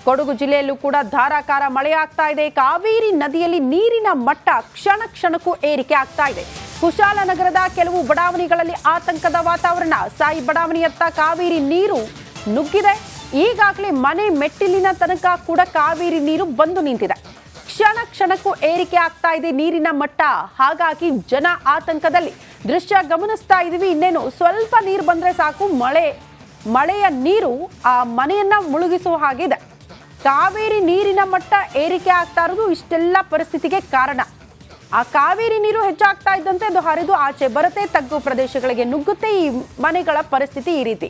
ಕೊಡಗು ಜಿಲ್ಲೆಯಲ್ಲೂ ಕೂಡ ಧಾರಾಕಾರ ಮಳೆಯಾಗ್ತಾ ಇದೆ. ಕಾವೇರಿ ನದಿಯಲ್ಲಿ ನೀರಿನ ಮಟ್ಟ ಕ್ಷಣ ಕ್ಷಣಕ್ಕೂ ಏರಿಕೆ ಆಗ್ತಾ ಇದೆ. ಕುಶಾಲನಗರದ ಕೆಲವು ಬಡಾವಣೆಗಳಲ್ಲಿ ಆತಂಕದ ವಾತಾವರಣ. ಸಾಯಿ ಬಡಾವಣೆಯತ್ತ ಕಾವೇರಿ ನೀರು ನುಗ್ಗಿದೆ. ಈಗಾಗಲೇ ಮನೆ ಮೆಟ್ಟಿಲಿನ ತನಕ ಕೂಡ ಕಾವೇರಿ ನೀರು ಬಂದು ನಿಂತಿದೆ. ಕ್ಷಣ ಕ್ಷಣಕ್ಕೂ ಏರಿಕೆ ಆಗ್ತಾ ಇದೆ ನೀರಿನ ಮಟ್ಟ. ಹಾಗಾಗಿ ಜನ ಆತಂಕದಲ್ಲಿ. ದೃಶ್ಯ ಗಮನಿಸ್ತಾ ಇದೀವಿ. ಇನ್ನೇನು ಸ್ವಲ್ಪ ನೀರು ಬಂದ್ರೆ ಸಾಕು, ಮಳೆಯ ನೀರು ಆ ಮನೆಯನ್ನ ಮುಳುಗಿಸುವ ಹಾಗಿದೆ. ಕಾವೇರಿ ನೀರಿನ ಮಟ್ಟ ಏರಿಕೆ ಆಗ್ತಾ ಇರೋದು ಇಷ್ಟೆಲ್ಲ ಪರಿಸ್ಥಿತಿಗೆ ಕಾರಣ. ಆ ಕಾವೇರಿ ನೀರು ಹೆಚ್ಚಾಗ್ತಾ ಇದ್ದಂತೆ ಅದು ಹರಿದು ಆಚೆ ಬರುತ್ತೆ, ತಗ್ಗು ಪ್ರದೇಶಗಳಿಗೆ ನುಗ್ಗುತ್ತೆ. ಈ ಮನೆಗಳ ಪರಿಸ್ಥಿತಿ ಈ ರೀತಿ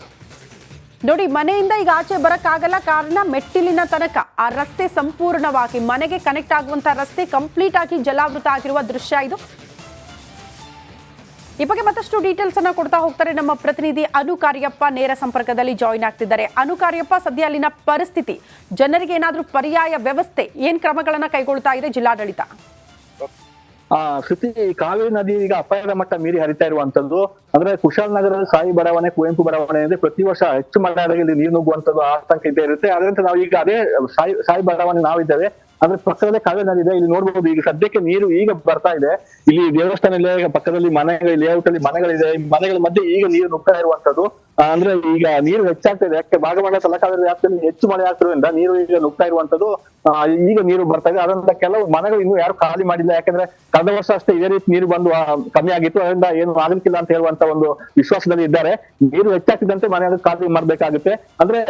ನೋಡಿ. ಮನೆಯಿಂದ ಈಗ ಆಚೆ ಬರಕ್ಕಾಗಲ್ಲ, ಕಾರಣ ಮೆಟ್ಟಿಲಿನ ತನಕ ಆ ರಸ್ತೆ ಸಂಪೂರ್ಣವಾಗಿ ಮನೆಗೆ ಕನೆಕ್ಟ್ ಆಗುವಂತ ರಸ್ತೆ ಕಂಪ್ಲೀಟ್ ಆಗಿ ಜಲಾವೃತ ಆಗಿರುವ ದೃಶ್ಯ ಇದು. ಈ ಬಗ್ಗೆ ಮತ್ತಷ್ಟು ಡೀಟೇಲ್ಸ್ ಅನ್ನ ಕೊಡ್ತಾ ಹೋಗ್ತಾರೆ ನಮ್ಮ ಪ್ರತಿನಿಧಿ ಅನು ಕಾರ್ಯಪ್ಪ. ನೇರ ಸಂಪರ್ಕದಲ್ಲಿ ಜಾಯಿನ್ ಆಗ್ತಿದ್ದಾರೆ. ಅನು ಕಾರ್ಯಪ್ಪ, ಸದ್ಯ ಅಲ್ಲಿನ ಪರಿಸ್ಥಿತಿ, ಜನರಿಗೆ ಏನಾದ್ರೂ ಪರ್ಯಾಯ ವ್ಯವಸ್ಥೆ, ಏನ್ ಕ್ರಮಗಳನ್ನ ಕೈಗೊಳ್ತಾ ಇದೆ ಜಿಲ್ಲಾಡಳಿತ? ಶ್ರುತಿ, ಕಾವೇರಿ ನದಿ ಈಗ ಅಪಾಯದ ಮಟ್ಟ ಮೀರಿ ಹರಿತಾ ಇರುವಂತದ್ದು. ಅಂದ್ರೆ ಕುಶಾಲನಗರದ ಸಾಯಿ ಬಡಾವಣೆ, ಕುವೆಂಪು ಬಡಾವಣೆ ಅಂದ್ರೆ ಪ್ರತಿ ವರ್ಷ ಹೆಚ್ಚು ಮಳೆಯಾದಾಗ ಇಲ್ಲಿ ನೀರು ನುಗ್ಗುವಂತದ್ದು ಆತಂಕ ಇದ್ದೇ ಇರುತ್ತೆ. ಅದರಂತೆ ನಾವು ಈಗ ಅದೇ ಸಾಯಿ ಬಡಾವಣೆ ನಾವಿದ್ದೇವೆ. ಅಂದ್ರೆ ಪಕ್ಕದಲ್ಲೇ ಕಾವೇರಿ ನದಿ ಇದೆ. ಇಲ್ಲಿ ನೋಡ್ಬೋದು, ಈಗ ಸದ್ಯಕ್ಕೆ ನೀರು ಈಗ ಬರ್ತಾ ಇದೆ. ಇಲ್ಲಿ ದೇವಸ್ಥಾನ ಇಲ್ಲ, ಪಕ್ಕದಲ್ಲಿ ಮನೆಗಳು, ಲೇಔಟ್ ಅಲ್ಲಿ ಮನೆಗಳಿದೆ. ಮನೆಗಳ ಮಧ್ಯೆ ಈಗ ನೀರು ನುಗ್ತಾ ಇರುವಂತದ್ದು. ಅಂದ್ರೆ ಈಗ ನೀರು ಹೆಚ್ಚಾಗ್ತಾ ಇದೆ. ಯಾಕೆ ಭಾಗಮಂಡಲ ತಲಕಾವೇರಿ ವ್ಯಾಪ್ತಿಯಲ್ಲಿ ಹೆಚ್ಚು ಮಳೆ ಆಗ್ತಿರೋದ್ರಿಂದ ನೀರು ಈಗ ನುಗ್ತಾ ಇರುವಂತದ್ದು. ಈಗ ನೀರು ಬರ್ತಾ ಇದೆ. ಅದರಿಂದ ಕೆಲವು ಮನೆಗಳು ಇನ್ನೂ ಯಾರು ಖಾಲಿ ಮಾಡಿಲ್ಲ. ಯಾಕಂದ್ರೆ ಕಳೆದ ವರ್ಷ ಅಷ್ಟೇ ಇದೇ ರೀತಿ ನೀರು ಬಂದು ಕಮ್ಮಿ ಆಗಿತ್ತು. ಅದರಿಂದ ಏನು ಆಗಲಿಕ್ಕಿಲ್ಲ ಅಂತ ಹೇಳುವಂತ ಒಂದು ವಿಶ್ವಾಸದಲ್ಲಿ ಇದ್ದಾರೆ. ನೀರು ಹೆಚ್ಚಾಗ್ತಿದ್ದಂತೆ ಮನೆಗಳು ಖಾಲಿ ಮಾಡ್ಬೇಕಾಗುತ್ತೆ. ಅಂದ್ರೆ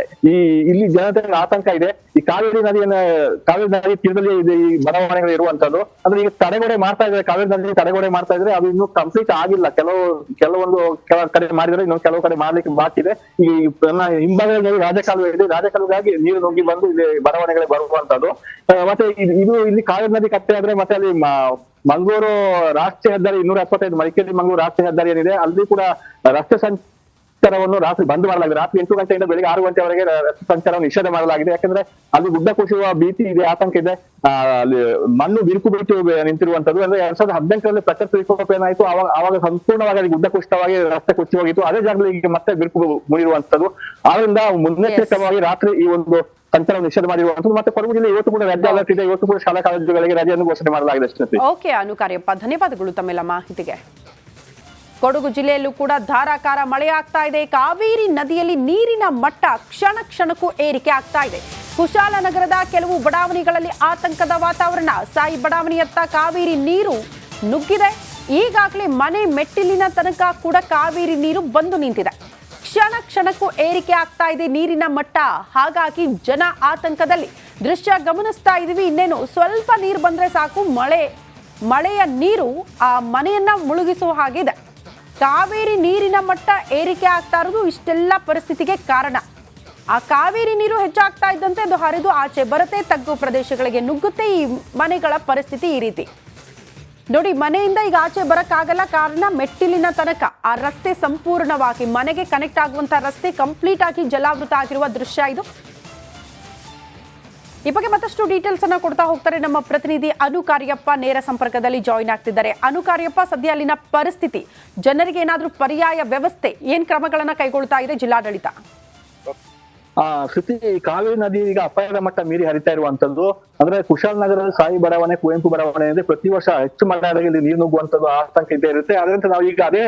ಇಲ್ಲಿ ಜನತೆಗೆ ಆತಂಕ ಇದೆ. ಈ ಕಾವೇರಿ ನದಿ ತೀರದಲ್ಲಿ ಈ ಬಡಾವಣೆಗಳು ಇರುವಂತದ್ದು. ಅಂದ್ರೆ ಈಗ ತಡೆಗೋಡೆ ಮಾಡ್ತಾ ಇದ್ದಾರೆ, ಕಾವೇರಿ ನದಿ ತಡೆಗೋಡೆ ಮಾಡ್ತಾ ಇದ್ರೆ ಅದು ಇನ್ನೂ ಕಂಪ್ಲೀಟ್ ಆಗಿಲ್ಲ. ಕೆಲವು ಕಡೆ ಮಾಡಿದ್ರೆ ಇನ್ನೊಂದು ಕೆಲವು ಕಡೆ ಮಾಡ್ಲಿಕ್ಕೆ ಬಾಕಿ ಇದೆ. ಈ ಹಿಂಭಾಗದಲ್ಲಿ ರಾಜಕಾಲುವೆ ಇದೆ. ರಾಜಕಾಲುವೆಗಾಗಿ ನೀರು ನುಗ್ಗಿ ಬಂದು ಇಲ್ಲಿ ಬಡಾವಣೆಗಳಿಗೆ ಬರುವಂತದ್ದು. ಮತ್ತೆ ಇಲ್ಲಿ ಕಾವೇರಿ ನದಿ ಕಟ್ಟೆ ಆದ್ರೆ ಮತ್ತೆ ಅಲ್ಲಿ ಮಂಗಳೂರು ರಾಷ್ಟ್ರೀಯ ಹೆದ್ದಾರಿ 275 ಮಡಿಕೇರಿ ಮಂಗಳೂರು ರಾಷ್ಟ್ರೀಯ ಹೆದ್ದಾರಿ ಏನಿದೆ, ಅಲ್ಲಿ ಕೂಡ ರಸ್ತೆ ಸಂಚಾರವನ್ನು ರಾತ್ರಿ ಬಂದ್ ಮಾಡಲಾಗಿದೆ. ರಾತ್ರಿ 8 ಗಂಟೆಯಿಂದ ಬೆಳಿಗ್ಗೆ 6 ಗಂಟೆವರೆಗೆ ರಸ್ತೆ ಸಂಚಾರವನ್ನು ನಿಷೇಧ ಮಾಡಲಾಗಿದೆ. ಯಾಕಂದ್ರೆ ಅಲ್ಲಿ ಗುಡ್ಡ ಕುಸಿಯುವ ಭೀತಿ ಇದೆ, ಆತಂಕ ಇದೆ. ಅಲ್ಲಿ ಮಣ್ಣು ಬಿರುಕು ಬಿಟ್ಟು ನಿಂತಿರುವಂತದ್ದು. ಅಂದ್ರೆ 2018ರಲ್ಲಿ ಪ್ರಕೃತಿ ವಿಕೋಪ ಏನಾಯ್ತು, ಆವಾಗ ಸಂಪೂರ್ಣವಾಗಿ ಅಲ್ಲಿ ಗುಡ್ಡ ಕುಸಿತವಾಗಿ ರಸ್ತೆ ಕುಸಿದು ಹೋಗಿತ್ತು. ಅದೇ ಜಾಗದಲ್ಲಿ ಈಗ ಮತ್ತೆ ಬಿರುಕು ಮುಗಿರುವಂತದ್ದು. ಆದ್ರಿಂದ ಮುನ್ನೆಚ್ಚರಿಕೆಯಾಗಿ ರಾತ್ರಿ ಈ ಒಂದು ಸಂಚಾರ ನಿಷೇಧ ಮಾಡಿರುವಂತದ್ದು. ಮತ್ತೆ ಕೊಡಗು ಜಿಲ್ಲೆ ಇವತ್ತು ಕೂಡ ರೆಡ್ ಅಲರ್ಟ್ ಇದೆ. ಇವತ್ತು ಕೂಡ ಶಾಲಾ ಕಾಲೇಜುಗಳಿಗೆ ರಜೆಯನ್ನು ಘೋಷಣೆ ಮಾಡಲಾಗಿದೆ. ಓಕೆ ಅನು ಕಾರ್ಯಪ್ಪ, ಧನ್ಯವಾದಗಳು ತಮ್ಮೆಲ್ಲ ಮಾಹಿತಿಗೆ. ಕೊಡಗು ಜಿಲ್ಲೆಯಲ್ಲೂ ಕೂಡ ಧಾರಾಕಾರ ಮಳೆಯಾಗ್ತಾ ಇದೆ. ಕಾವೇರಿ ನದಿಯಲ್ಲಿ ನೀರಿನ ಮಟ್ಟ ಕ್ಷಣ ಕ್ಷಣಕ್ಕೂ ಏರಿಕೆ ಆಗ್ತಾ ಇದೆ. ಕುಶಾಲನಗರದ ಕೆಲವು ಬಡಾವಣೆಗಳಲ್ಲಿ ಆತಂಕದ ವಾತಾವರಣ. ಸಾಯಿ ಬಡಾವಣೆಯತ್ತ ಕಾವೇರಿ ನೀರು ನುಗ್ಗಿದೆ. ಈಗಾಗಲೇ ಮನೆ ಮೆಟ್ಟಿಲಿನ ತನಕ ಕೂಡ ಕಾವೇರಿ ನೀರು ಬಂದು ನಿಂತಿದೆ. ಕ್ಷಣ ಕ್ಷಣಕ್ಕೂ ಏರಿಕೆ ಆಗ್ತಾ ಇದೆ ನೀರಿನ ಮಟ್ಟ. ಹಾಗಾಗಿ ಜನ ಆತಂಕದಲ್ಲಿ. ದೃಶ್ಯ ಗಮನಿಸ್ತಾ ಇದೀವಿ. ಇನ್ನೇನು ಸ್ವಲ್ಪ ನೀರು ಬಂದ್ರೆ ಸಾಕು, ಮಳೆಯ ನೀರು ಆ ಮನೆಯನ್ನ ಮುಳುಗಿಸುವ ಹಾಗಿದೆ. ಕಾವೇರಿ ನೀರಿನ ಮಟ್ಟ ಏರಿಕೆ ಆಗ್ತಾ ಇರೋದು ಇಷ್ಟೆಲ್ಲ ಪರಿಸ್ಥಿತಿಗೆ ಕಾರಣ. ಆ ಕಾವೇರಿ ನೀರು ಹೆಚ್ಚಾಗ್ತಾ ಇದ್ದಂತೆ ಅದು ಹರಿದು ಆಚೆ ಬರುತ್ತೆ, ತಗ್ಗು ಪ್ರದೇಶಗಳಿಗೆ ನುಗ್ಗುತ್ತೆ. ಈ ಮನೆಗಳ ಪರಿಸ್ಥಿತಿ ಈ ರೀತಿ ನೋಡಿ. ಮನೆಯಿಂದ ಈಗ ಆಚೆ ಬರಕ್ಕಾಗಲ್ಲ, ಕಾರಣ ಮೆಟ್ಟಿಲಿನ ತನಕ ಆ ರಸ್ತೆ ಸಂಪೂರ್ಣವಾಗಿ ಮನೆಗೆ ಕನೆಕ್ಟ್ ಆಗುವಂತ ರಸ್ತೆ ಕಂಪ್ಲೀಟ್ ಆಗಿ ಜಲಾವೃತ ಆಗಿರುವ ದೃಶ್ಯ ಇದು. ಈ ಬಗ್ಗೆ ಮತ್ತಷ್ಟು ಡೀಟೇಲ್ಸ್ ಅನ್ನ ಕೊಡ್ತಾ ಹೋಗ್ತಾರೆ ನಮ್ಮ ಪ್ರತಿನಿಧಿ ಅನು ಕಾರ್ಯಪ್ಪ. ನೇರ ಸಂಪರ್ಕದಲ್ಲಿ ಜಾಯಿನ್ ಆಗ್ತಿದ್ದಾರೆ. ಅನು ಕಾರ್ಯಪ್ಪ, ಸದ್ಯ ಅಲ್ಲಿನ ಪರಿಸ್ಥಿತಿ, ಜನರಿಗೆ ಏನಾದ್ರೂ ಪರ್ಯಾಯ ವ್ಯವಸ್ಥೆ, ಏನ್ ಕ್ರಮಗಳನ್ನ ಕೈಗೊಳ್ತಾ ಇದೆ ಜಿಲ್ಲಾಡಳಿತ? ಶ್ರುತಿ, ಕಾವೇರಿ ನದಿ ಈಗ ಅಪಾಯದ ಮಟ್ಟ ಮೀರಿ ಹರಿತಾ ಇರುವಂತದ್ದು. ಅಂದ್ರೆ ಕುಶಾಲನಗರದ ಸಾಯಿ ಬಡಾವಣೆ, ಕುವೆಂಪು ಬಡಾವಣೆ ಅಂದ್ರೆ ಪ್ರತಿ ವರ್ಷ ಹೆಚ್ಚು ಮಳೆಯಾದಾಗ ಇಲ್ಲಿ ನೀರು ನುಗ್ಗುವಂತದ್ದು ಆತಂಕ ಇದ್ದೇ ಇರುತ್ತೆ. ಅದರಂತೆ ನಾವು ಈಗ ಅದೇ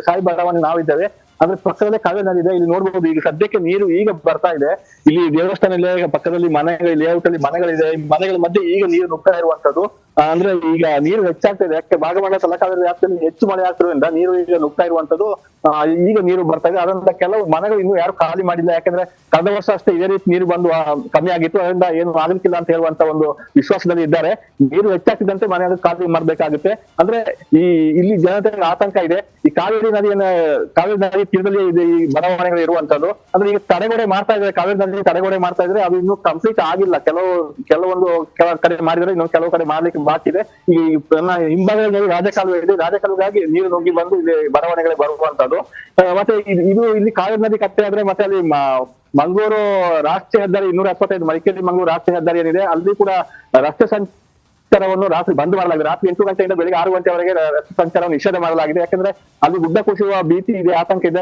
ಸಾಯಿ ಬಡಾವಣೆ ನಾವಿದ್ದೇವೆ. ಅಂದ್ರೆ ಪಕ್ಕದಲ್ಲೇ ಕಾವೇರಿ ನದಿ ಇದೆ. ಇಲ್ಲಿ ನೋಡ್ಬೋದು, ಈಗ ಸದ್ಯಕ್ಕೆ ನೀರು ಈಗ ಬರ್ತಾ ಇದೆ. ಇಲ್ಲಿ ದೇವಸ್ಥಾನ ಇಲ್ಲ, ಪಕ್ಕದಲ್ಲಿ ಮನೆಗಳು, ಲೇಔಟ್ ಅಲ್ಲಿ ಮನೆಗಳಿದೆ. ಮನೆಗಳ ಮಧ್ಯೆ ಈಗ ನೀರು ನುಗ್ತಾ ಇರುವಂತದ್ದು. ಅಂದ್ರೆ ಈಗ ನೀರು ಹೆಚ್ಚಾಗ್ತಾ ಇದೆ. ಯಾಕೆ ಭಾಗಮಂಡಲ ತಲಕಾವೇರಿ ವ್ಯಾಪ್ತಿಯಲ್ಲಿ ಹೆಚ್ಚು ಮಳೆ ಆಗ್ತಿರೋದ್ರಿಂದ ನೀರು ಈಗ ನುಗ್ತಾ ಇರುವಂತದ್ದು. ಈಗ ನೀರು ಬರ್ತಾ ಇದೆ. ಅದರಿಂದ ಕೆಲವು ಮನೆಗಳು ಇನ್ನೂ ಯಾರು ಖಾಲಿ ಮಾಡಿಲ್ಲ. ಯಾಕಂದ್ರೆ ಕಳೆದ ವರ್ಷ ಅಷ್ಟೇ ಇದೇ ರೀತಿ ನೀರು ಬಂದು ಕಮ್ಮಿ ಆಗಿತ್ತು. ಅದರಿಂದ ಏನು ಆಗಲಿಕ್ಕಿಲ್ಲ ಅಂತ ಹೇಳುವಂತ ಒಂದು ವಿಶ್ವಾಸದಲ್ಲಿ ಇದ್ದಾರೆ. ನೀರು ಹೆಚ್ಚಾಗ್ತಿದ್ದಂತೆ ಮನೆಗಳು ಖಾಲಿ ಮಾಡ್ಬೇಕಾಗುತ್ತೆ. ಅಂದ್ರೆ ಇಲ್ಲಿ ಜನತೆಗೆ ಆತಂಕ ಇದೆ. ಈ ಕಾವೇರಿ ನದಿ ತೀರದಲ್ಲಿ ಈ ಬಡಾವಣೆಗಳು ಇರುವಂತದ್ದು. ಅಂದ್ರೆ ಈಗ ತಡೆಗೋಡೆ ಮಾಡ್ತಾ ಇದ್ದಾರೆ, ಕಾವೇರಿ ನದಿ ತಡೆಗೋಡೆ ಮಾಡ್ತಾ ಇದ್ರೆ ಅದು ಇನ್ನೂ ಕಂಪ್ಲೀಟ್ ಆಗಿಲ್ಲ. ಕೆಲವು ಕಡೆ ಮಾಡಿದ್ರೆ ಇನ್ನೊಂದು ಕೆಲವು ಕಡೆ ಮಾಡ್ಲಿಕ್ಕೆ ಬಾಕಿ ಇದೆ. ಈ ಹಿಂಭಾಗದಲ್ಲಿ ರಾಜಕಾಲುವೆ ಇದೆ. ರಾಜಕಾಲುವೆಗಾಗಿ ನೀರು ನುಗ್ಗಿ ಬಂದು ಇಲ್ಲಿ ಬಡಾವಣೆಗಳಿಗೆ ಬರುವಂತದ್ದು. ಮತ್ತೆ ಇಲ್ಲಿ ಕಾವೇರಿ ನದಿ ಕಟ್ಟೆ ಆದ್ರೆ ಮತ್ತೆ ಅಲ್ಲಿ ಮಂಗಳೂರು ರಾಷ್ಟ್ರೀಯ ಹೆದ್ದಾರಿ 275 ಮಡಿಕೇರಿ ಮಂಗಳೂರು ರಾಷ್ಟ್ರೀಯ ಹೆದ್ದಾರಿ ಏನಿದೆ, ಅಲ್ಲಿ ಕೂಡ ರಸ್ತೆ ಸಂಚಾರವನ್ನು ರಾತ್ರಿ ಬಂದ್ ಮಾಡಲಾಗಿದೆ. ರಾತ್ರಿ 8 ಗಂಟೆಯಿಂದ ಬೆಳಿಗ್ಗೆ 6 ಗಂಟೆವರೆಗೆ ರಸ್ತೆ ಸಂಚಾರವನ್ನು ನಿಷೇಧ ಮಾಡಲಾಗಿದೆ. ಯಾಕಂದ್ರೆ ಅಲ್ಲಿ ಗುಡ್ಡ ಕುಸಿಯುವ ಭೀತಿ ಇದೆ, ಆತಂಕ ಇದೆ.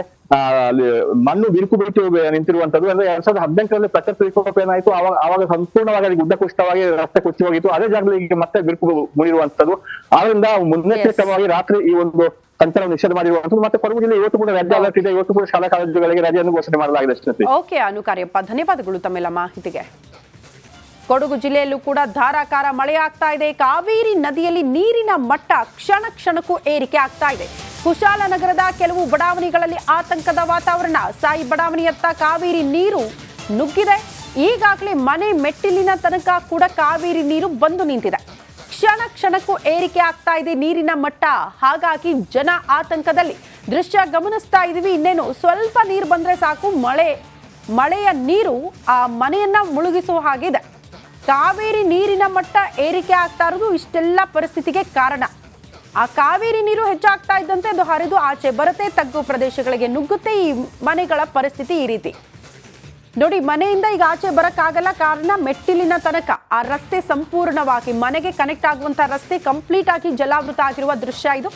ಅಲ್ಲಿ ಮಣ್ಣು ಬಿರುಕು ಬಿಟ್ಟು ನಿಂತಿರುವಂತದ್ದು. ಅಂದ್ರೆ 2018ರಲ್ಲಿ ಪ್ರಕೃತಿ ವಿಕೋಪ ಏನಾಯ್ತು, ಆವಾಗ ಸಂಪೂರ್ಣವಾಗಿ ಅಲ್ಲಿ ಗುಡ್ಡ ಕುಸಿತವಾಗಿ ರಸ್ತೆ ಕುಸಿ ಹೋಗಿತ್ತು. ಅದೇ ಜಾಗದಲ್ಲಿ ಈಗ ಮತ್ತೆ ಬಿರುಕು ಮುಗಿರುವಂತದ್ದು. ಆದ್ರಿಂದ ಮುನ್ನೆಚ್ಚರಿಕೆಯಾಗಿ ರಾತ್ರಿ ಈ ಒಂದು ಸಂಚಾರ ನಿಷೇಧ ಮಾಡಿರುವಂತದ್ದು. ಮತ್ತೆ ಕೊಡಗು ಜಿಲ್ಲೆ ಇವತ್ತು ಕೂಡ ರೆಡ್ ಅಲರ್ಟ್ ಇದೆ. ಇವತ್ತು ಕೂಡ ಶಾಲಾ ಕಾಲೇಜುಗಳಿಗೆ ರಜೆಯನ್ನು ಘೋಷಣೆ ಮಾಡಲಾಗಿದೆ. ಅಷ್ಟೇ. ಓಕೆ ಅನುಕಾರ್ಯಪ್ಪ, ಧನ್ಯವಾದಗಳು ತಮ್ಮೆಲ್ಲ ಮಾಹಿತಿಗೆ. ಕೊಡಗು ಜಿಲ್ಲೆಯಲ್ಲೂ ಕೂಡ ಧಾರಾಕಾರ ಮಳೆಯಾಗ್ತಾ ಇದೆ. ಕಾವೇರಿ ನದಿಯಲ್ಲಿ ನೀರಿನ ಮಟ್ಟ ಕ್ಷಣ ಕ್ಷಣಕ್ಕೂ ಏರಿಕೆ ಆಗ್ತಾ ಇದೆ. ಕುಶಾಲನಗರದ ಕೆಲವು ಬಡಾವಣೆಗಳಲ್ಲಿ ಆತಂಕದ ವಾತಾವರಣ. ಸಾಯಿ ಬಡಾವಣೆಯತ್ತ ಕಾವೇರಿ ನೀರು ನುಗ್ಗಿದೆ. ಈಗಾಗಲೇ ಮನೆ ಮೆಟ್ಟಿಲಿನ ತನಕ ಕೂಡ ಕಾವೇರಿ ನೀರು ಬಂದು ನಿಂತಿದೆ. ಕ್ಷಣ ಕ್ಷಣಕ್ಕೂ ಏರಿಕೆ ಆಗ್ತಾ ಇದೆ ನೀರಿನ ಮಟ್ಟ. ಹಾಗಾಗಿ ಜನ ಆತಂಕದಲ್ಲಿ. ದೃಶ್ಯ ಗಮನಿಸ್ತಾ ಇದೀವಿ. ಇನ್ನೇನು ಸ್ವಲ್ಪ ನೀರು ಬಂದ್ರೆ ಸಾಕು, ಮಳೆಯ ನೀರು ಆ ಮನೆಯನ್ನ ಮುಳುಗಿಸುವ ಹಾಗಿದೆ. ಕಾವೇರಿ ನೀರಿನ ಮಟ್ಟ ಏರಿಕೆ ಆಗ್ತಾ ಇರೋದು ಇಷ್ಟೆಲ್ಲ ಪರಿಸ್ಥಿತಿಗೆ ಕಾರಣ. ಆ ಕಾವೇರಿ ನೀರು ಹೆಚ್ಚಾಗ್ತಾ ಇದ್ದಂತೆ ಅದು ಹರಿದು ಆಚೆ ಬರುತ್ತೆ, ತಗ್ಗು ಪ್ರದೇಶಗಳಿಗೆ ನುಗ್ಗುತ್ತೆ. ಈ ಮನೆಗಳ ಪರಿಸ್ಥಿತಿ ಈ ರೀತಿ ನೋಡಿ. ಮನೆಯಿಂದ ಈಗ ಆಚೆ ಬರಕ್ಕಾಗಲ್ಲ, ಕಾರಣ ಮೆಟ್ಟಿಲಿನ ತನಕ ಆ ರಸ್ತೆ ಸಂಪೂರ್ಣವಾಗಿ ಮನೆಗೆ ಕನೆಕ್ಟ್ ಆಗುವಂತ ರಸ್ತೆ ಕಂಪ್ಲೀಟ್ ಆಗಿ ಜಲಾವೃತ ಆಗಿರುವ ದೃಶ್ಯ ಇದು.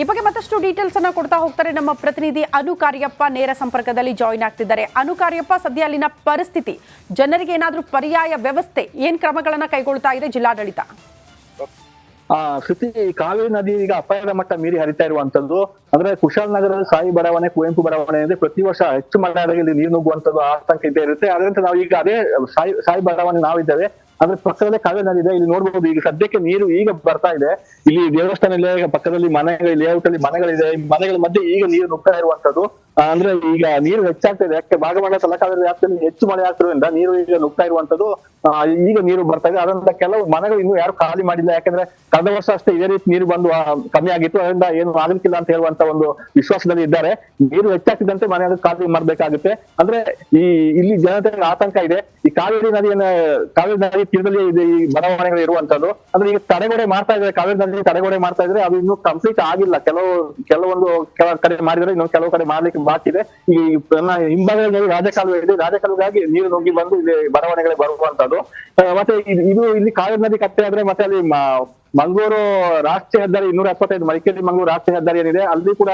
ಈ ಬಗ್ಗೆ ಮತ್ತಷ್ಟು ಡೀಟೇಲ್ಸ್ ಅನ್ನ ಕೊಡ್ತಾ ಹೋಗ್ತಾರೆ ನಮ್ಮ ಪ್ರತಿನಿಧಿ ಅನುಕಾರ್ಯಪ್ಪ. ನೇರ ಸಂಪರ್ಕದಲ್ಲಿ ಜಾಯಿನ್ ಆಗ್ತಿದ್ದಾರೆ. ಅನುಕಾರ್ಯಪ್ಪ, ಸದ್ಯ ಅಲ್ಲಿನ ಪರಿಸ್ಥಿತಿ, ಜನರಿಗೆ ಏನಾದ್ರೂ ಪರ್ಯಾಯ ವ್ಯವಸ್ಥೆ, ಏನ್ ಕ್ರಮಗಳನ್ನ ಕೈಗೊಳ್ತಾ ಇದೆ ಜಿಲ್ಲಾಡಳಿತ? ಶ್ರುತಿ, ಕಾವೇರಿ ನದಿ ಈಗ ಅಪಾಯದ ಮಟ್ಟ ಮೀರಿ ಹರಿತಾ ಇರುವಂತದ್ದು. ಅಂದ್ರೆ ಕುಶಾಲನಗರದ ಸಾಯಿ ಬಡಾವಣೆ, ಕುವೆಂಪು ಬಡಾವಣೆ ಅಂದ್ರೆ ಪ್ರತಿ ವರ್ಷ ಹೆಚ್ಚು ಮಳೆಯಾದಾಗ ಇಲ್ಲಿ ನೀರು ನುಗ್ಗುವಂತದ್ದು ಆತಂಕ ಇದ್ದೇ ಇರುತ್ತೆ. ಅದರಂತೆ ನಾವು ಈಗ ಅದೇ ಸಾಯಿ ಬಡಾವಣೆ ನಾವಿದ್ದೇವೆ. ಅಂದ್ರೆ ಪಕ್ಕದಲ್ಲೇ ಕಾವೇರಿ ನದಿ ಇದೆ. ಇಲ್ಲಿ ನೋಡ್ಬಹುದು, ಈಗ ಸದ್ಯಕ್ಕೆ ನೀರು ಈಗ ಬರ್ತಾ ಇದೆ. ಇಲ್ಲಿ ದೇವಸ್ಥಾನ ಇಲ್ಲ, ಪಕ್ಕದಲ್ಲಿ ಮನೆಗಳು, ಲೇಔಟ್ ಅಲ್ಲಿ ಮನೆಗಳಿದೆ. ಮನೆಗಳ ಮಧ್ಯೆ ಈಗ ನೀರು ನುಗ್ತಾ ಇರುವಂತದ್ದು. ಅಂದ್ರೆ ಈಗ ನೀರು ಹೆಚ್ಚಾಗ್ತಾ ಇದೆ. ಯಾಕೆ ಭಾಗಮಂಡಲ ತಲಕಾವೇರಿ ವ್ಯಾಪ್ತಿಯಲ್ಲಿ ಹೆಚ್ಚು ಮಳೆ ಆಗ್ತಿರೋದ್ರಿಂದ ನೀರು ಈಗ ನುಗ್ತಾ ಇರುವಂತದ್ದು. ಈಗ ನೀರು ಬರ್ತಾ ಇದೆ. ಅದರಿಂದ ಕೆಲವು ಮನೆಗಳು ಇನ್ನೂ ಯಾರು ಖಾಲಿ ಮಾಡಿಲ್ಲ. ಯಾಕಂದ್ರೆ ಕಳೆದ ವರ್ಷ ಅಷ್ಟೇ ಇದೇ ರೀತಿ ನೀರು ಬಂದು ಕಮ್ಮಿ ಆಗಿತ್ತು. ಅದರಿಂದ ಏನು ಆಗಲಿಕ್ಕಿಲ್ಲ ಅಂತ ಹೇಳುವಂತ ಒಂದು ವಿಶ್ವಾಸದಲ್ಲಿ ಇದ್ದಾರೆ. ನೀರು ಹೆಚ್ಚಾಗ್ತಿದ್ದಂತೆ ಮನೆಯನ್ನು ಖಾಲಿ ಮಾಡ್ಬೇಕಾಗುತ್ತೆ. ಅಂದ್ರೆ ಇಲ್ಲಿ ಜನತೆಗೆ ಆತಂಕ ಇದೆ. ಈ ಕಾವೇರಿ ನದಿ ತೀರದಲ್ಲಿ ಇದೆ ಈ ಬಡಾವಣೆಗಳು ಇರುವಂತದ್ದು. ಅಂದ್ರೆ ಈಗ ತಡೆಗೋಡೆ ಮಾಡ್ತಾ ಇದ್ದಾರೆ, ಕಾವೇರಿ ನದಿ ತಡೆಗೋಡೆ ಮಾಡ್ತಾ ಇದ್ರೆ ಅದು ಇನ್ನೂ ಕಂಪ್ಲೀಟ್ ಆಗಿಲ್ಲ. ಕೆಲವು ಕಡೆ ಮಾಡಿದ್ರೆ ಇನ್ನೊಂದು ಕೆಲವು ಕಡೆ ಮಾಡ್ಲಿಕ್ಕೆ ಬಾಕಿ ಇದೆ. ಈ ಹಿಂಭಾಗದಲ್ಲಿ ರಾಜಕಾಲುವೆ ಇದೆ. ರಾಜಕಾಲುವೆಗಾಗಿ ನೀರು ನುಗ್ಗಿ ಬಂದು ಇಲ್ಲಿ ಬಡಾವಣೆಗಳಿಗೆ ಬರುವಂತದ್ದು. ಮತ್ತೆ ಇದು ಇಲ್ಲಿ ಕಾವೇರಿ ನದಿ ಕಟ್ಟೆ ಆದ್ರೆ ಮತ್ತೆ ಅಲ್ಲಿ ಮಂಗಳೂರು ರಾಷ್ಟ್ರೀಯ ಹೆದ್ದಾರಿ 275 ಮಡಿಕೇರಿ ಮಂಗಳೂರು ರಾಷ್ಟ್ರೀಯ ಹೆದ್ದಾರಿ ಏನಿದೆ, ಅಲ್ಲಿ ಕೂಡ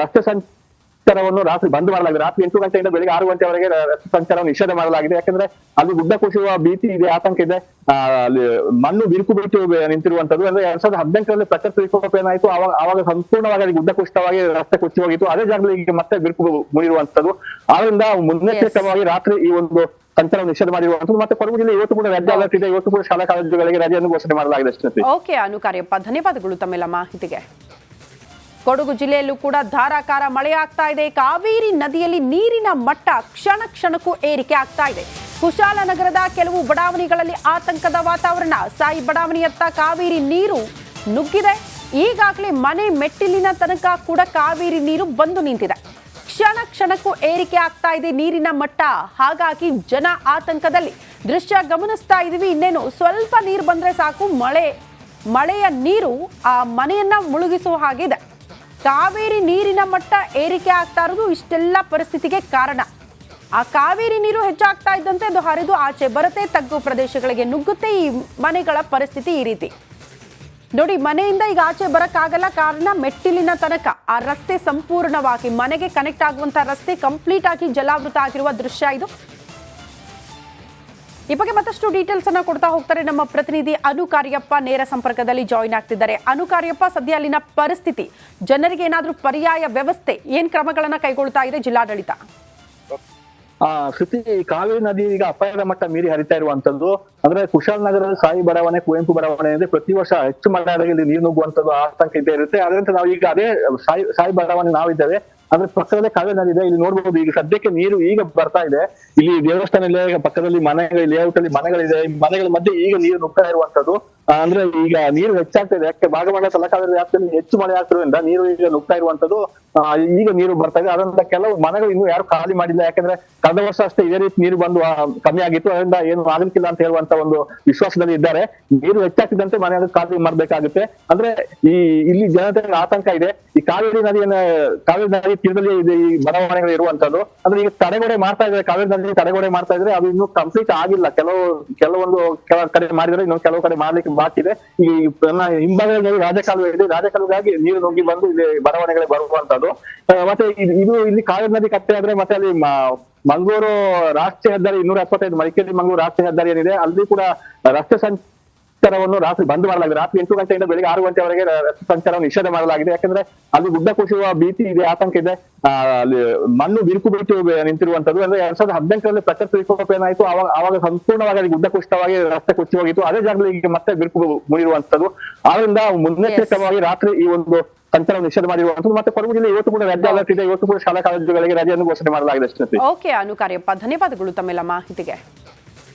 ರಸ್ತೆ ಸಂಚಾರವನ್ನು ರಾತ್ರಿ ಬಂದ್ ಮಾಡಲಾಗಿದೆ. ರಾತ್ರಿ 8 ಗಂಟೆಯಿಂದ ಬೆಳಿಗ್ಗೆ 6 ಗಂಟೆವರೆಗೆ ರಸ್ತೆ ಸಂಚಾರವನ್ನು ನಿಷೇಧ ಮಾಡಲಾಗಿದೆ. ಯಾಕಂದ್ರೆ ಅಲ್ಲಿ ಗುಡ್ಡ ಕುಸಿಯುವ ಭೀತಿ ಇದೆ, ಆತಂಕ ಇದೆ. ಅಲ್ಲಿ ಮಣ್ಣು ಬಿರುಕು ಬಿಟ್ಟು ನಿಂತಿರುವಂತದ್ದು. ಅಂದ್ರೆ 2018ರಲ್ಲಿ ಪ್ರಕೃತಿ ವಿಕೋಪ ಏನಾಯ್ತು, ಆವಾಗ ಸಂಪೂರ್ಣವಾಗಿ ಅಲ್ಲಿ ಗುಡ್ಡ ಕುಸಿತವಾಗಿ ರಸ್ತೆ ಕುಸಿ ಹೋಗಿತ್ತು. ಅದೇ ಜಾಗದಲ್ಲಿ ಈಗ ಮತ್ತೆ ಬಿರುಕು ಮುಗಿರುವಂತದ್ದು. ಆದ್ರಿಂದ ಮುನ್ನೆಚ್ಚರಿಕೆಯಾಗಿ ರಾತ್ರಿ ಈ ಒಂದು ಸಂಚಾರ ನಿಷೇಧ ಮಾಡಿರುವಂತದ್ದು. ಮತ್ತೆ ಕೊಡಗು ಜಿಲ್ಲೆ ಇವತ್ತು ಕೂಡ ರೆಡ್ ಅಲರ್ಟ್ ಇದೆ. ಇವತ್ತು ಕೂಡ ಶಾಲಾ ಕಾಲೇಜುಗಳಿಗೆ ರಜೆಯನ್ನು ಘೋಷಣೆ ಮಾಡಲಾಗಿದೆ. ಅಷ್ಟೇ. ಓಕೆ ಅನುಕಾರ್ಯಪ್ಪ, ಧನ್ಯವಾದಗಳು ತಮ್ಮೆಲ್ಲ ಮಾಹಿತಿಗೆ. ಕೊಡಗು ಜಿಲ್ಲೆಯಲ್ಲೂ ಕೂಡ ಧಾರಾಕಾರ ಮಳೆಯಾಗ್ತಾ ಇದೆ. ಕಾವೇರಿ ನದಿಯಲ್ಲಿ ನೀರಿನ ಮಟ್ಟ ಕ್ಷಣ ಕ್ಷಣಕ್ಕೂ ಏರಿಕೆ ಆಗ್ತಾ ಇದೆ. ಕುಶಾಲನಗರದ ಕೆಲವು ಬಡಾವಣೆಗಳಲ್ಲಿ ಆತಂಕದ ವಾತಾವರಣ. ಸಾಯಿ ಬಡಾವಣೆಯತ್ತ ಕಾವೇರಿ ನೀರು ನುಗ್ಗಿದೆ. ಈಗಾಗಲೇ ಮನೆ ಮೆಟ್ಟಿಲಿನ ತನಕ ಕೂಡ ಕಾವೇರಿ ನೀರು ಬಂದು ನಿಂತಿದೆ. ಕ್ಷಣ ಕ್ಷಣಕ್ಕೂ ಏರಿಕೆ ಆಗ್ತಾ ಇದೆ ನೀರಿನ ಮಟ್ಟ. ಹಾಗಾಗಿ ಜನ ಆತಂಕದಲ್ಲಿ. ದೃಶ್ಯ ಗಮನಿಸ್ತಾ ಇದೀವಿ. ಇನ್ನೇನು ಸ್ವಲ್ಪ ನೀರು ಬಂದ್ರೆ ಸಾಕು, ಮಳೆಯ ನೀರು ಆ ಮನೆಯನ್ನ ಮುಳುಗಿಸುವ ಹಾಗಿದೆ. ಕಾವೇರಿ ನೀರಿನ ಮಟ್ಟ ಏರಿಕೆ ಆಗ್ತಾ ಇರೋದು ಇಷ್ಟೆಲ್ಲ ಪರಿಸ್ಥಿತಿಗೆ ಕಾರಣ. ಆ ಕಾವೇರಿ ನೀರು ಹೆಚ್ಚಾಗ್ತಾ ಇದ್ದಂತೆ ಅದು ಹರಿದು ಆಚೆ ಬರುತ್ತೆ, ತಗ್ಗು ಪ್ರದೇಶಗಳಿಗೆ ನುಗ್ಗುತ್ತೆ. ಈ ಮನೆಗಳ ಪರಿಸ್ಥಿತಿ ಈ ರೀತಿ ನೋಡಿ. ಮನೆಯಿಂದ ಈಗ ಆಚೆ ಬರಕ್ಕಾಗಲ್ಲ, ಕಾರಣ ಮೆಟ್ಟಿಲಿನ ತನಕ ಆ ರಸ್ತೆ ಸಂಪೂರ್ಣವಾಗಿ ಮನೆಗೆ ಕನೆಕ್ಟ್ ಆಗುವಂತ ರಸ್ತೆ ಕಂಪ್ಲೀಟ್ ಆಗಿ ಜಲಾವೃತ ಆಗಿರುವ ದೃಶ್ಯ ಇದು. ಈ ಬಗ್ಗೆ ಮತ್ತಷ್ಟು ಡೀಟೇಲ್ಸ್ ಅನ್ನ ಕೊಡ್ತಾ ಹೋಗ್ತಾರೆ ನಮ್ಮ ಪ್ರತಿನಿಧಿ ಅನುಕಾರ್ಯಪ್ಪ. ನೇರ ಸಂಪರ್ಕದಲ್ಲಿ ಜಾಯಿನ್ ಆಗ್ತಿದ್ದಾರೆ. ಅನುಕಾರ್ಯಪ್ಪ, ಸದ್ಯ ಅಲ್ಲಿನ ಪರಿಸ್ಥಿತಿ, ಜನರಿಗೆ ಏನಾದ್ರೂ ಪರ್ಯಾಯ ವ್ಯವಸ್ಥೆ, ಏನ್ ಕ್ರಮಗಳನ್ನ ಕೈಗೊಳ್ತಾ ಇದೆ ಜಿಲ್ಲಾಡಳಿತ? ಶ್ರುತಿ, ಕಾವೇರಿ ನದಿ ಈಗ ಅಪಾಯದ ಮಟ್ಟ ಮೀರಿ ಹರಿತಾ ಇರುವಂತದ್ದು. ಅಂದ್ರೆ ಕುಶಾಲನಗರದ ಸಾಯಿ ಬಡಾವಣೆ, ಕುವೆಂಪು ಬಡಾವಣೆ ಅಂದ್ರೆ ಪ್ರತಿ ವರ್ಷ ಹೆಚ್ಚು ಮಳೆಯಾದಾಗ ಇಲ್ಲಿ ನೀರು ನುಗ್ಗುವಂತದ್ದು ಆತಂಕ ಇದ್ದೇ ಇರುತ್ತೆ. ಅದರಂತೆ ನಾವು ಈಗ ಅದೇ ಸಾಯಿ ಬಡಾವಣೆ ನಾವಿದ್ದೇವೆ. ಅಂದ್ರೆ ಪಕ್ಕದಲ್ಲೇ ಕಾವೇರಿ ನದಿ ಇದೆ. ಇಲ್ಲಿ ನೋಡ್ಬಹುದು, ಈಗ ಸದ್ಯಕ್ಕೆ ನೀರು ಈಗ ಬರ್ತಾ ಇದೆ. ಇಲ್ಲಿ ದೇವಸ್ಥಾನ ಇಲ್ಲ, ಪಕ್ಕದಲ್ಲಿ ಮನೆಗಳು, ಲೇಔಟ್ ಅಲ್ಲಿ ಮನೆಗಳಿದೆ. ಮನೆಗಳ ಮಧ್ಯೆ ಈಗ ನೀರು ನುಗ್ತಾ ಇರುವಂತದ್ದು. ಅಂದ್ರೆ ಈಗ ನೀರು ಹೆಚ್ಚಾಗ್ತದೆ, ಯಾಕೆ ಭಾಗಮಂಡಲ ತಲಕಾವೇರಿ ವ್ಯಾಪ್ತಿಯಲ್ಲಿ ಹೆಚ್ಚು ಮಳೆ ಆಗ್ತಿರೋದ್ರಿಂದ ನೀರು ಈಗ ನುಗ್ತಾ ಇರುವಂತದ್ದು. ಈಗ ನೀರು ಬರ್ತಾ ಇದೆ. ಅದರಿಂದ ಕೆಲವು ಮನೆಗಳು ಇನ್ನೂ ಯಾರು ಖಾಲಿ ಮಾಡಿಲ್ಲ, ಯಾಕಂದ್ರೆ ಕಳೆದ ವರ್ಷ ಅಷ್ಟೇ ಇದೇ ರೀತಿ ನೀರು ಬಂದು ಕಮ್ಮಿ ಆಗಿತ್ತು. ಅದರಿಂದ ಏನು ಆಗಲಿಕ್ಕಿಲ್ಲ ಅಂತ ಹೇಳುವಂತ ಒಂದು ವಿಶ್ವಾಸದಲ್ಲಿ ಇದ್ದಾರೆ. ನೀರು ಹೆಚ್ಚಾಗ್ತಿದ್ದಂತೆ ಮನೆಯನ್ನು ಖಾಲಿ ಮಾಡ್ಬೇಕಾಗುತ್ತೆ. ಅಂದ್ರೆ ಇಲ್ಲಿ ಜನತೆಗೆ ಆತಂಕ ಇದೆ. ಈ ಕಾವೇರಿ ನದಿ ತೀರದಲ್ಲಿ ಇದೆ ಈ ಬಡಾವಣೆಗಳು ಇರುವಂತದ್ದು. ಅಂದ್ರೆ ಈಗ ತಡೆಗೋಡೆ ಮಾಡ್ತಾ ಇದ್ದಾರೆ, ಕಾವೇರಿ ನದಿ ತಡೆಗೋಡೆ ಮಾಡ್ತಾ ಇದ್ರೆ ಅದು ಇನ್ನೂ ಕಂಪ್ಲೀಟ್ ಆಗಿಲ್ಲ. ಕೆಲವೊಂದು ಕಡೆ ಮಾಡಿದ್ರೆ ಇನ್ನೊಂದು ಕೆಲವು ಕಡೆ ಮಾಡ್ಲಿಕ್ಕೆ ಬಾಕಿ ಇದೆ. ಈ ಹಿಂಭಾಗದಲ್ಲಿ ರಾಜಕಾಲುವೆ ಇದೆ, ರಾಜಕಾಲುವೆಗಾಗಿ ನೀರು ನುಗ್ಗಿ ಬಂದು ಇಲ್ಲಿ ಬಡಾವಣೆಗಳಿಗೆ ಬರುವಂತದ್ದು. ಮತ್ತೆ ಇದು ಇಲ್ಲಿ ಕಾವೇರಿ ನದಿ ಕಟ್ಟೆ ಆದ್ರೆ ಮತ್ತೆ ಅಲ್ಲಿ ಮಂಗಳೂರು ರಾಷ್ಟ್ರೀಯ ಹೆದ್ದಾರಿ 275 ಮಡಿಕೇರಿ ಮಂಗಳೂರು ರಾಷ್ಟ್ರೀಯ ಹೆದ್ದಾರಿ ಏನಿದೆ ಅಲ್ಲಿ ಕೂಡ ರಸ್ತೆ ಸಂಚಾರವನ್ನು ರಾತ್ರಿ ಬಂದ್ ಮಾಡಲಾಗಿದೆ. ರಾತ್ರಿ 8 ಗಂಟೆಯಿಂದ ಬೆಳಿಗ್ಗೆ 6 ಗಂಟೆವರೆಗೆ ರಸ್ತೆ ಸಂಚಾರವನ್ನು ನಿಷೇಧ ಮಾಡಲಾಗಿದೆ. ಯಾಕಂದ್ರೆ ಅಲ್ಲಿ ಗುಡ್ಡ ಕುಸಿಯುವ ಭೀತಿ ಇದೆ, ಆತಂಕ ಇದೆ. ಅಲ್ಲಿ ಮಣ್ಣು ಬಿರುಕು ಬಿಟ್ಟು ನಿಂತಿರುವಂತದ್ದು. ಅಂದ್ರೆ 2018ರಲ್ಲಿ ಪ್ರಕೃತಿ ವಿಕೋಪ ಏನಾಯ್ತು, ಆವಾಗ ಸಂಪೂರ್ಣವಾಗಿ ಅಲ್ಲಿ ಗುಡ್ಡ ಕುಸಿತವಾಗಿ ರಸ್ತೆ ಕುಸಿದು ಹೋಗಿತ್ತು. ಅದೇ ಜಾಗದಲ್ಲಿ ಈಗ ಮತ್ತೆ ಬಿರುಕು ಮುಗಿರುವಂತದ್ದು. ಆದ್ರಿಂದ ಮುನ್ನೆಚ್ಚರಿಕವಾಗಿ ರಾತ್ರಿ ಈ ಒಂದು ಸಂಚಾರ ನಿಷೇಧ ಮಾಡಿರುವಂತದ್ದು. ಮತ್ತೆ ಕೊಡಗು ಜಿಲ್ಲೆ ಇವತ್ತು ಕೂಡ ರೆಡ್ ಅಲರ್ಟ್ ಇದೆ. ಇವತ್ತು ಕೂಡ ಶಾಲಾ ಕಾಲೇಜುಗಳಿಗೆ ರಜೆಯನ್ನು ಘೋಷಣೆ ಮಾಡಲಾಗಿದೆ. ಓಕೆ ಅನು ಕಾರ್ಯಪ್ಪ, ಧನ್ಯವಾದಗಳು ತಮ್ಮೆಲ್ಲ ಮಾಹಿತಿಗೆ.